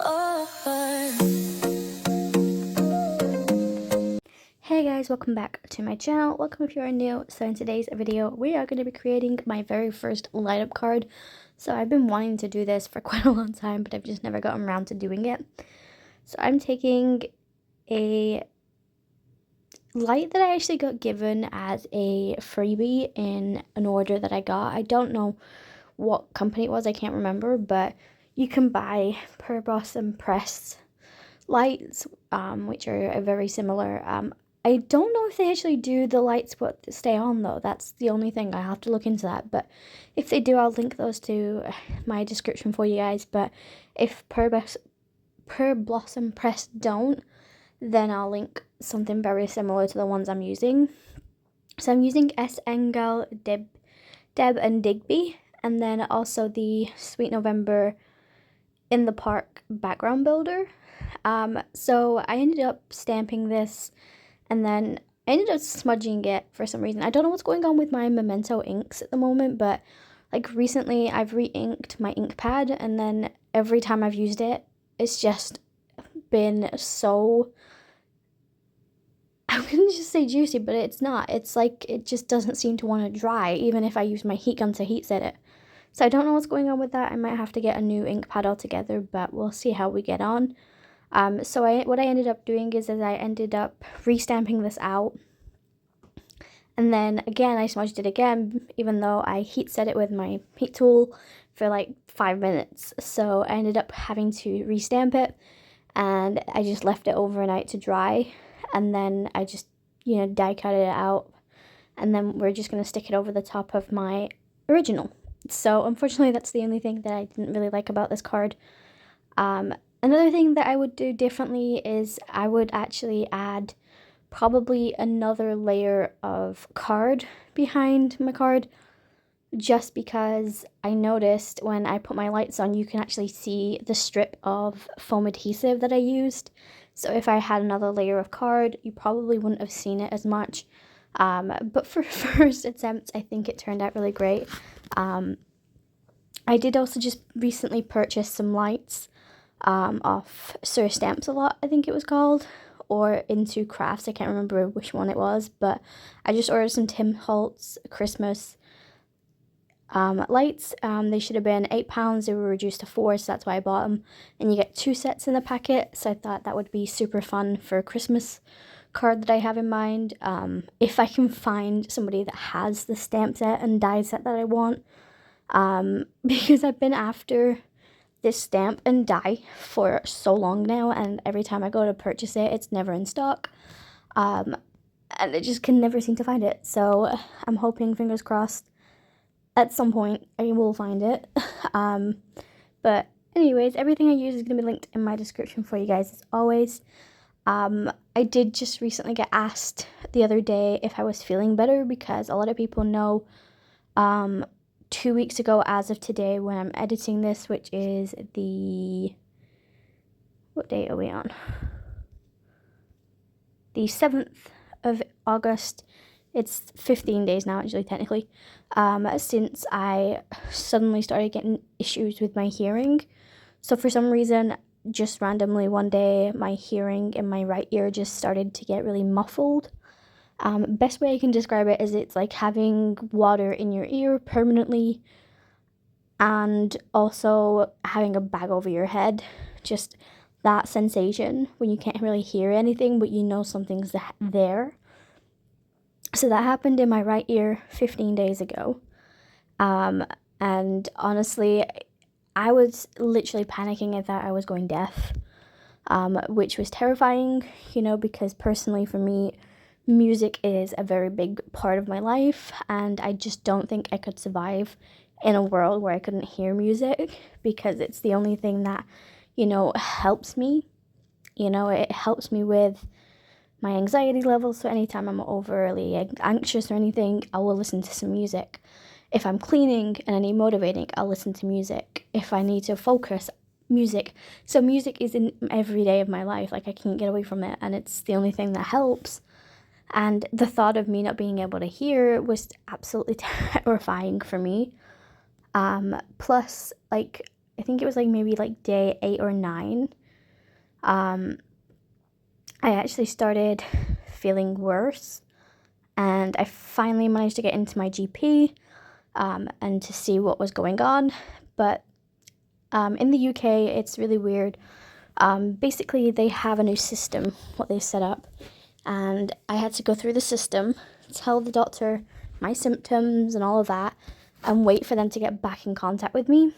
Hey guys, welcome back to my channel. Welcome if you are new. So in today's video, we are going to be creating my very first light up card. So I've been wanting to do this for quite a long time, but I've just never gotten around to doing it. So I'm taking a light that I actually got given as a freebie in an order that I got. I don't know what company it was, I can't remember, but you can buy PARK-SNS lights, which are very similar. I don't know if they actually do the lights but stay on though. That's the only thing. I have to look into that. But if they do, I'll link those to my description for you guys. But if PARK-SNS don't, then I'll link something very similar to the ones I'm using. So I'm using SCOTCH, Deb and DIGBY, and then also the Sweet November in the Park background builder. So I ended up stamping this, and then I ended up smudging it for some reason. I don't know what's going on with my Memento inks at the moment, but like recently I've re-inked my ink pad, and then every time I've used it, it's just been so, I'm gonna just say juicy, but it's not. It's like it just doesn't seem to want to dry, even if I use my heat gun to heat set it. So I don't know what's going on with that. I might have to get a new ink pad altogether, but we'll see how we get on. So what I ended up doing is I ended up re-stamping this out, and then again I smudged it again, even though I heat set it with my heat tool for like 5 minutes. So I ended up having to re-stamp it, and I just left it overnight to dry, and then I just, you know, die cut it out, and then we're just going to stick it over the top of my original. So unfortunately that's the only thing that I didn't really like about this card. Another thing that I would do differently is I would actually add probably another layer of card behind my card, just because I noticed when I put my lights on, you can actually see the strip of foam adhesive that I used. So if I had another layer of card, you probably wouldn't have seen it as much. But for first attempt, I think it turned out really great. I did also just recently purchase some lights off Sir Stamps a Lot, I think it was called, or Into Crafts, I can't remember which one it was, but I just ordered some Tim Holtz Christmas lights. They should have been £8, they were reduced to 4, so that's why I bought them, and you get 2 sets in the packet, so I thought that would be super fun for a Christmas card that I have in mind. If I can find somebody that has the stamp set and die set that I want, because I've been after this stamp and die for so long now, and every time I go to purchase it, it's never in stock, and I just can never seem to find it. So I'm hoping, fingers crossed, at some point I will find it. But anyways, everything I use is going to be linked in my description for you guys as always. I did just recently get asked the other day if I was feeling better, because a lot of people know 2 weeks ago as of today when I'm editing this, which is the, what date are we on? The 7th of August. It's 15 days now, actually, technically, since I suddenly started getting issues with my hearing. So for some reason, just randomly one day, my hearing in my right ear just started to get really muffled. Best way I can describe it is it's like having water in your ear permanently, and also having a bag over your head. Just that sensation when you can't really hear anything, but you know something's there. So that happened in my right ear 15 days ago. And honestly, I was literally panicking. I thought I was going deaf, which was terrifying, you know, because personally for me, music is a very big part of my life, and I just don't think I could survive in a world where I couldn't hear music, because it's the only thing that, you know, helps me. You know, it helps me with my anxiety levels, so anytime I'm overly anxious or anything, I will listen to some music. If I'm cleaning and I need motivating, I'll listen to music. If I need to focus, music. So music is in every day of my life. Like, I can't get away from it, and it's the only thing that helps. And the thought of me not being able to hear was absolutely terrifying for me. Plus, like, I think it was like maybe like day 8 or 9, I actually started feeling worse, and I finally managed to get into my GP and to see what was going on. But in the UK, it's really weird. Basically, they have a new system, what they set up, and I had to go through the system, tell the doctor my symptoms and all of that, and wait for them to get back in contact with me.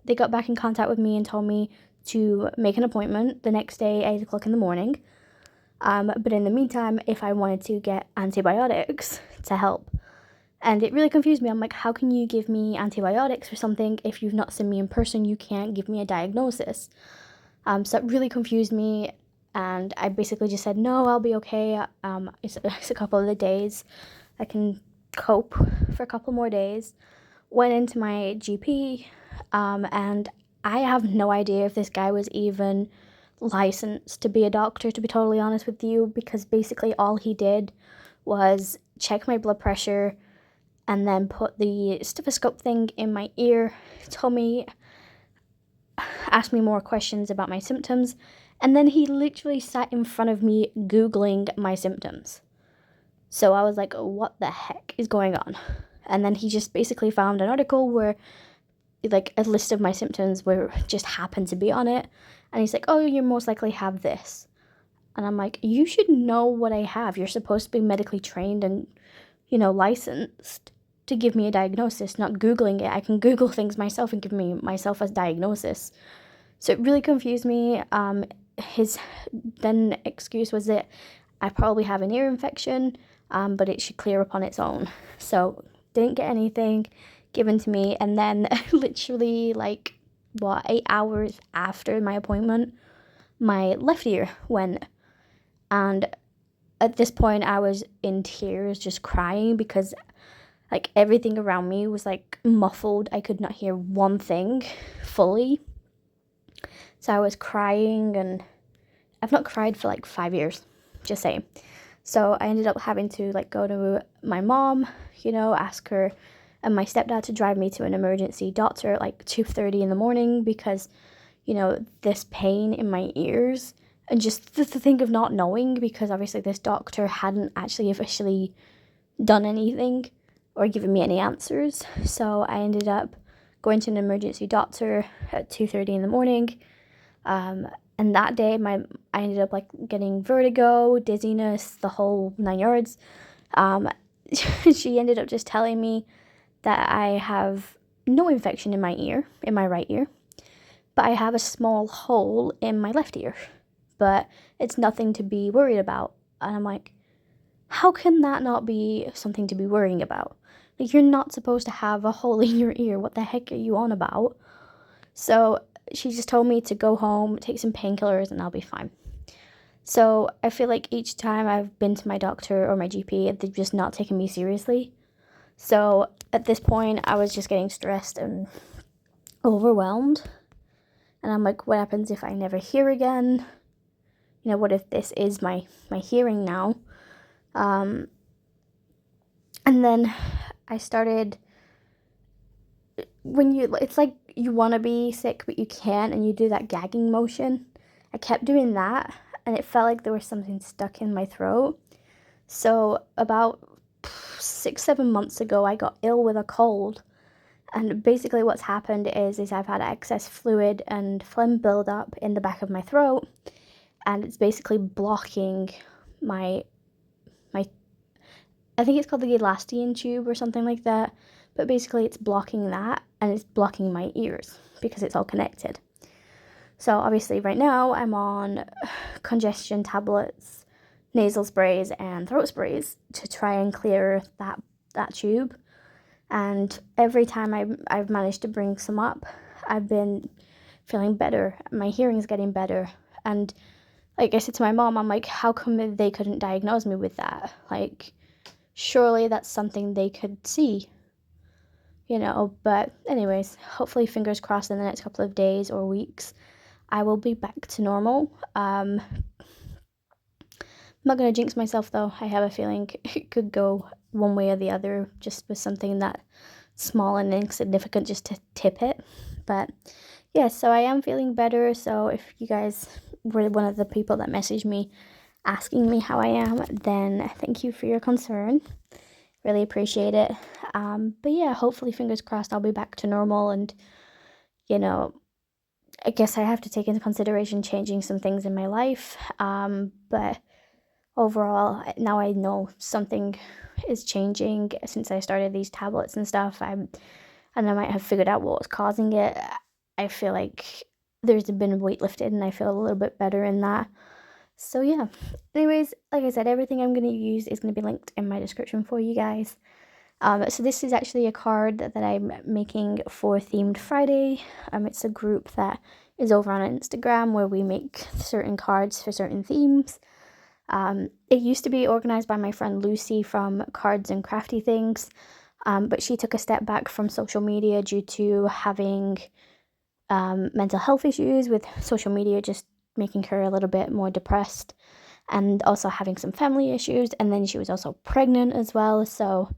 They got back in contact with me and told me to make an appointment the next day, 8 o'clock in the morning. But in the meantime, if I wanted to get antibiotics to help. And it really confused me. I'm like, how can you give me antibiotics for something if you've not seen me in person? You can't give me a diagnosis. So that really confused me. And I basically just said, no, I'll be okay. It's a couple of the days. I can cope for a couple more days. Went into my GP, and I have no idea if this guy was even licensed to be a doctor, to be totally honest with you, because basically all he did was check my blood pressure and then put the stethoscope thing in my ear, asked me more questions about my symptoms, and then he literally sat in front of me Googling my symptoms. So I was like, what the heck is going on? And then he just basically found an article where like a list of my symptoms where just happened to be on it. And he's like, oh, you most likely have this. And I'm like, you should know what I have. You're supposed to be medically trained and, licensed to give me a diagnosis, not Googling it. I can Google things myself and give myself a diagnosis. So it really confused me. His then excuse was that I probably have an ear infection, but it should clear up on its own. So didn't get anything given to me. And then literally 8 hours after my appointment, my left ear went. And at this point I was in tears, just crying, because everything around me was muffled. I could not hear one thing fully. So I was crying, and I've not cried for 5 years, just saying. So I ended up having to go to my mom, ask her and my stepdad to drive me to an emergency doctor at 2:30 in the morning, because, this pain in my ears, and just the thing of not knowing, because obviously this doctor hadn't actually officially done anything or given me any answers. So I ended up going to an emergency doctor at 2:30 in the morning. And that day, I ended up getting vertigo, dizziness, the whole 9 yards. She ended up just telling me that I have no infection in my right ear, but I have a small hole in my left ear, but it's nothing to be worried about. And I'm like, how can that not be something to be worrying about? You're not supposed to have a hole in your ear. What the heck are you on about? So she just told me to go home, take some painkillers, and I'll be fine. So I feel like each time I've been to my doctor or my GP, they've just not taken me seriously. So at this point, I was just getting stressed and overwhelmed. And I'm like, what happens if I never hear again? What if this is my hearing now? And then I started, it's like you want to be sick, but you can't, and you do that gagging motion. I kept doing that, and it felt like there was something stuck in my throat. So about 6-7 months ago, I got ill with a cold. And basically what's happened is I've had excess fluid and phlegm buildup in the back of my throat, and it's basically blocking my I think it's called the elastoian tube or something like that, but basically it's blocking that, and it's blocking my ears because it's all connected. So obviously right now I'm on congestion tablets, nasal sprays, and throat sprays to try and clear that tube. And every time I've managed to bring some up, I've been feeling better. My hearing's getting better. And I said to my mom, I'm like, how come they couldn't diagnose me with that? Surely that's something they could see, But anyways, hopefully, fingers crossed, in the next couple of days or weeks, I will be back to normal. I'm not going to jinx myself, though. I have a feeling it could go one way or the other, just with something that small and insignificant, just to tip it. But yeah, so I am feeling better. So if you guys were one of the people that messaged me asking me how I am, then thank you for your concern. Really appreciate it. But yeah, hopefully, fingers crossed, I'll be back to normal. And, you know, I guess I have to take into consideration changing some things in my life. But overall, now I know something is changing since I started these tablets and stuff. And I might have figured out what was causing it. I feel like there's been a weight lifted, and I feel a little bit better in that. So yeah, anyways, like I said, everything I'm going to use is going to be linked in my description for you guys. So this is actually a card that I'm making for Themed Friday. It's a group that is over on Instagram where we make certain cards for certain themes. It used to be organized by my friend Lucy from Cards and Crafty Things, but she took a step back from social media due to having mental health issues, with social media just making her a little bit more depressed, and also having some family issues. And then she was also pregnant as well. So,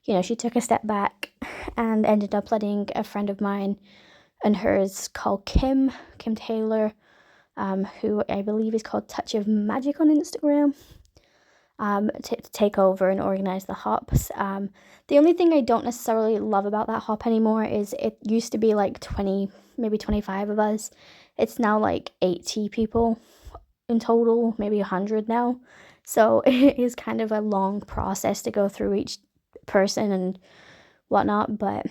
you know, she took a step back and ended up letting a friend of mine and hers called Kim Taylor, who I believe is called Touch of Magic on Instagram, to take over and organize the hops. The only thing I don't necessarily love about that hop anymore is it used to be like 20, maybe 25 of us. It's now like 80 people in total, maybe 100 now. So it is kind of a long process to go through each person and whatnot. But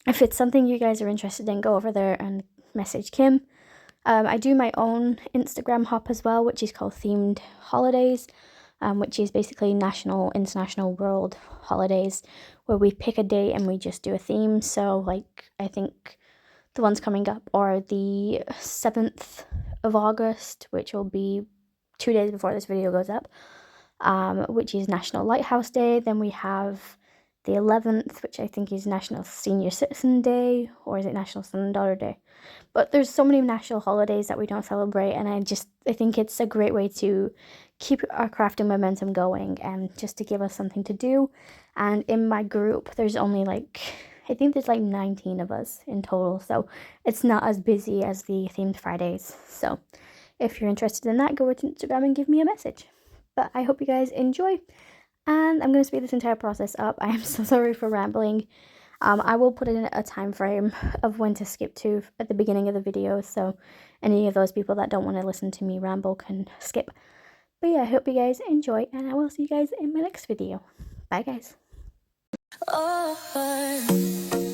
if it's something you guys are interested in, go over there and message Kim. I do my own Instagram hop as well, which is called Themed Holidays, which is basically national, international, world holidays, where we pick a date and we just do a theme. So, like, I think the ones coming up are the 7th of August, which will be 2 days before this video goes up, which is National Lighthouse Day. Then we have the 11th, which I think is National Senior Citizen Day, or is it National Son and Daughter Day? But there's so many national holidays that we don't celebrate, and I think it's a great way to keep our crafting momentum going and just to give us something to do. And in my group, there's only like, I think there's like 19 of us in total, so it's not as busy as the Themed Fridays. So if you're interested in that, go to Instagram and give me a message. But I hope you guys enjoy, and I'm going to speed this entire process up. I am so sorry for rambling. I will put in a time frame of when to skip to at the beginning of the video, so any of those people that don't want to listen to me ramble can skip. But yeah, I hope you guys enjoy, and I will see you guys in my next video. Bye, guys. Oh.